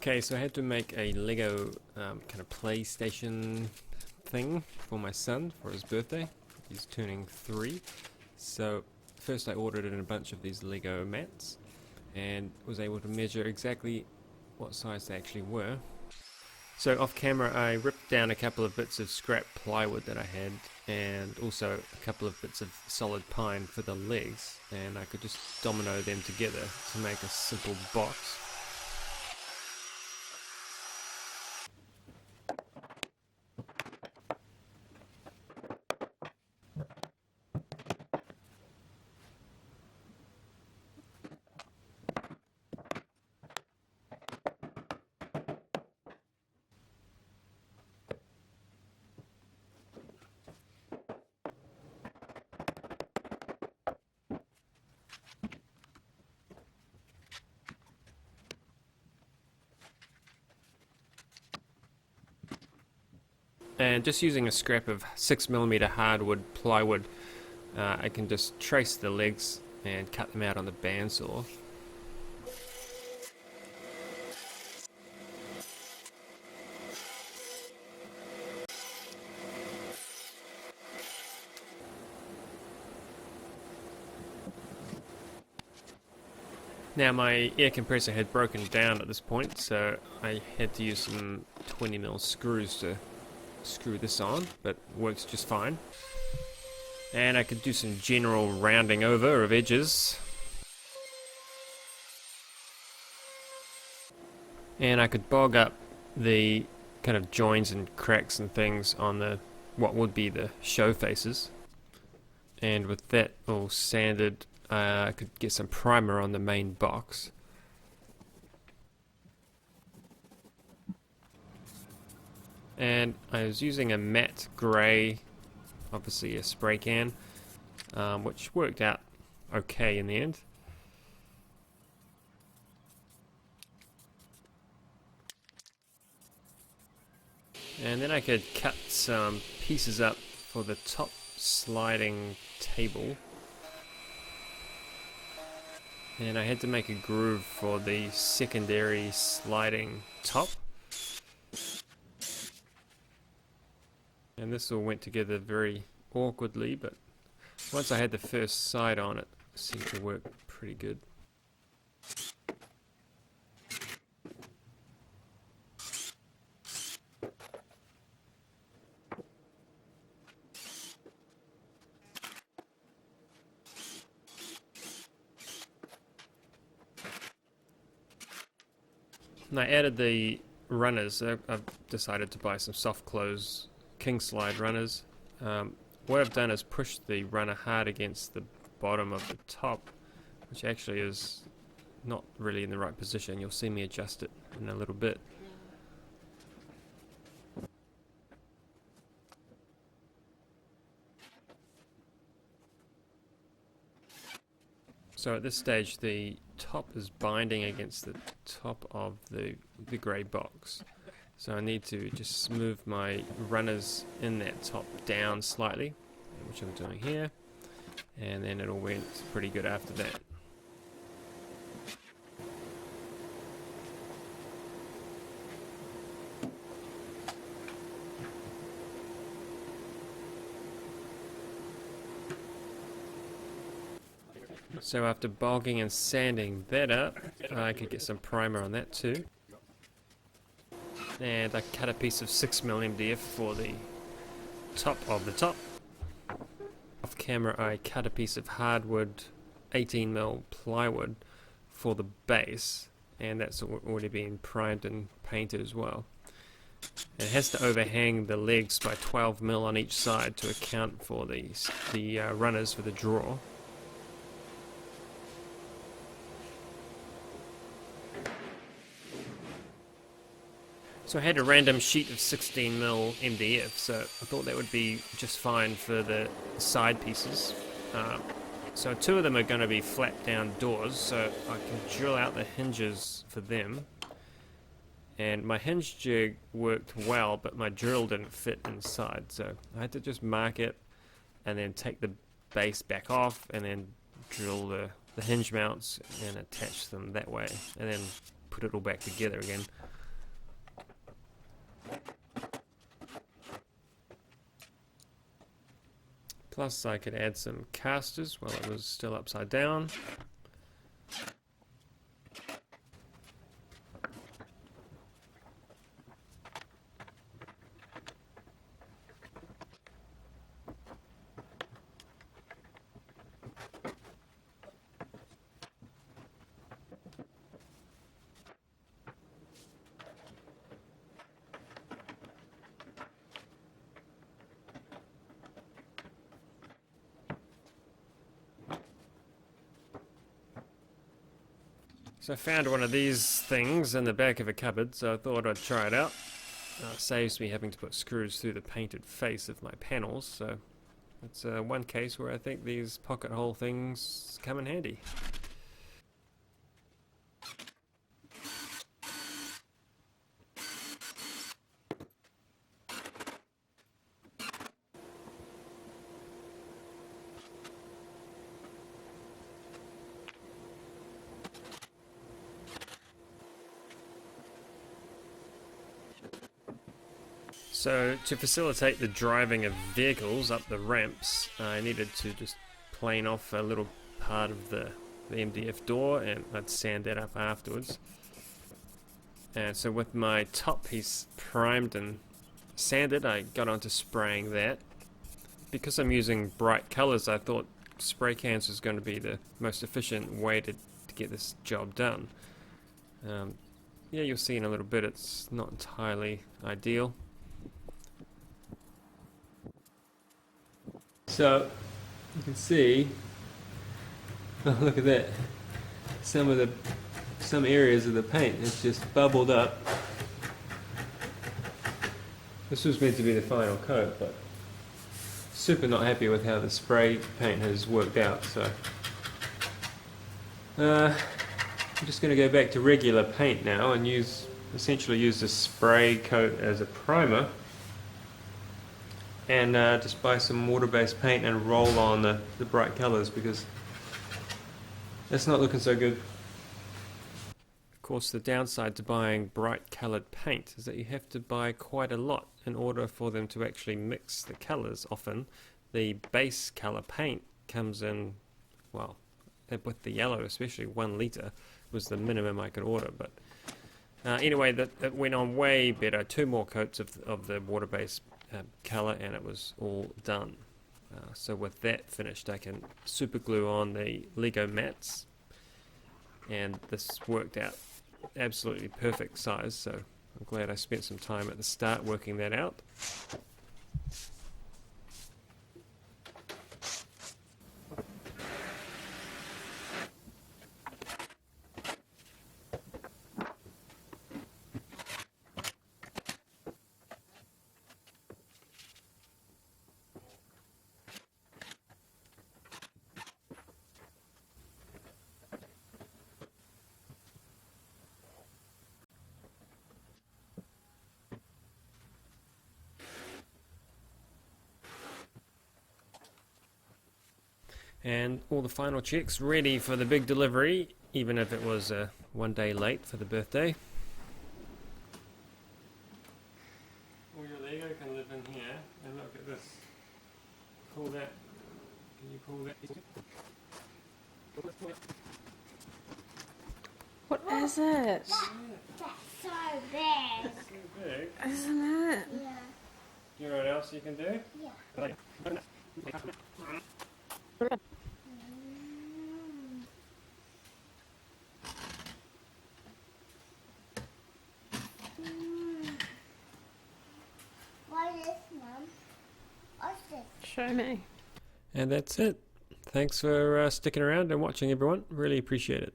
Okay, so I had to make a Lego kind of PlayStation thing for my son for his birthday. He's turning 3. So first I ordered in a bunch of these Lego mats and was able to measure exactly what size they actually were. So off camera I ripped down a couple of bits of scrap plywood that I had and also a couple of bits of solid pine for the legs, and I could just domino them together to make a simple box. And just using a scrap of 6mm hardwood plywood, I can just trace the legs and cut them out on the bandsaw. Now my air compressor had broken down at this point, so I had to use some 20mm screws to screw this on, but works just fine. And I could do some general rounding over of edges. And I could bog up the kind of joins and cracks and things on the what would be the show faces. And with that all sanded, I could get some primer on the main box. And I was using a matte grey, obviously a spray can, which worked out okay in the end. And then I could cut some pieces up for the top sliding table. And I had to make a groove for the secondary sliding top. And this all went together very awkwardly, but once I had the first side on, it seemed to work pretty good. And I added the runners. I've decided to buy some soft close king slide runners. What I've done is push the runner hard against the bottom of the top, which actually is not really in the right position. You'll see me adjust it in a little bit. So at this stage the top is binding against the top of the grey box. So I need to just move my runners in that top down slightly, which I'm doing here, and then it all went pretty good after that. So after bogging and sanding that up, I could get some primer on that too. And I cut a piece of 6mm MDF for the top of the top. Off camera I cut a piece of hardwood 18mm plywood for the base, and that's already been primed and painted as well. It has to overhang the legs by 12mm on each side to account for the runners for the draw. So I had a random sheet of 16mm MDF, so I thought that would be just fine for the side pieces. So 2 of them are going to be flat down doors, so I can drill out the hinges for them. And my hinge jig worked well, but my drill didn't fit inside, so I had to just mark it and then take the base back off and then drill the hinge mounts and attach them that way, and then put it all back together again. Plus I could add some casters while it was still upside down. So I found one of these things in the back of a cupboard, so I thought I'd try it out. Saves me having to put screws through the painted face of my panels, so it's one case where I think these pocket hole things come in handy. So to facilitate the driving of vehicles up the ramps, I needed to just plane off a little part of the MDF door, and I'd sand that up afterwards. And so with my top piece primed and sanded, I got onto spraying that. Because I'm using bright colors, I thought spray cans was going to be the most efficient way to get this job done. Yeah, you'll see in a little bit it's not entirely ideal. So you can see, oh look at that, some areas of the paint has just bubbled up. This was meant to be the final coat, but super not happy with how the spray paint has worked out, so I'm just going to go back to regular paint now and essentially use the spray coat as a primer, and just buy some water-based paint and roll on the bright colors, because that's not looking so good. Of course, the downside to buying bright colored paint is that you have to buy quite a lot in order for them to actually mix the colors. Often the base color paint comes in, well, with the yellow especially, 1 litre was the minimum I could order, but anyway, that went on way better. 2 more coats of the water-based colour and it was all done. So with that finished, I can super glue on the Lego mats, and this worked out absolutely perfect size, so I'm glad I spent some time at the start working that out. And all the final checks ready for the big delivery, even if it was 1 day late for the birthday. All your Lego can live in here, and look at this. Pull that. Can you pull that? What is it? That's so big. So big. Isn't it? Yeah. You know what else you can do? Yeah. What is this, Mom? What's this? Show me. And that's it. Thanks for sticking around and watching, everyone. Really appreciate it.